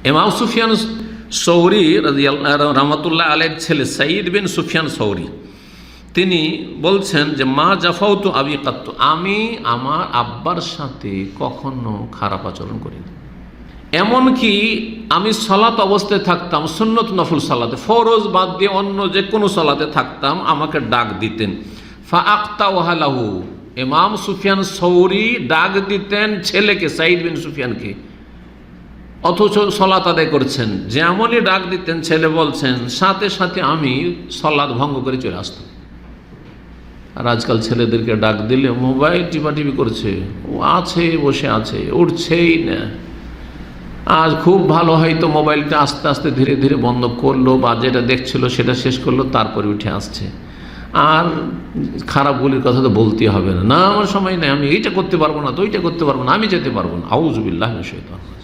ইমাম সুফিয়ান সৌরি রহমতুল্লাহ আলাইহির ছেলে সাঈদ বিন সুফিয়ান সৌরি তিনি বলছেন যে মা জাফাউতু আবি কাত্তু, আমি আমার আব্বার সাথে কখনো খারাপ আচরণ করিনি। এমনকি আমি সালাত অবস্থায় থাকতাম, সুন্নত নফল সালাতে, ফরজ বাদ দিয়ে অন্য যে কোনো সালাতে থাকতাম, আমাকে ডাক দিতেন। ফা আক্তাওহা লাহু, ইমাম সুফিয়ান সৌরি ডাক দিতেন ছেলেকে, সাঈদ বিন সুফিয়ানকে, অথচ সলাত আদায় করছেন। যেমনই ডাক দিতেন ছেলে বলছেন সাথে সাথে আমি সলাত ভঙ্গ করে চলে আসতাম। আর আজকাল ছেলেদেরকে ডাক দিলে মোবাইল টিপাটিপি করছে, ও আছে বসে আছে, উঠছেই না। আজ খুব ভালো হয়তো মোবাইলটা আস্তে আস্তে ধীরে ধীরে বন্ধ করলো, বা যেটা দেখছিল সেটা শেষ করলো, তারপরে উঠে আসছে। আর খারাপগুলির কথা তো বলতে হবে না, না আমার সময় নেই, আমি এইটা করতে পারবো না, তো ওইটা করতে পারবো না, আমি যেতে পারবো না। আউযু বিল্লাহি মিনাশ শাইতানির রাজিম।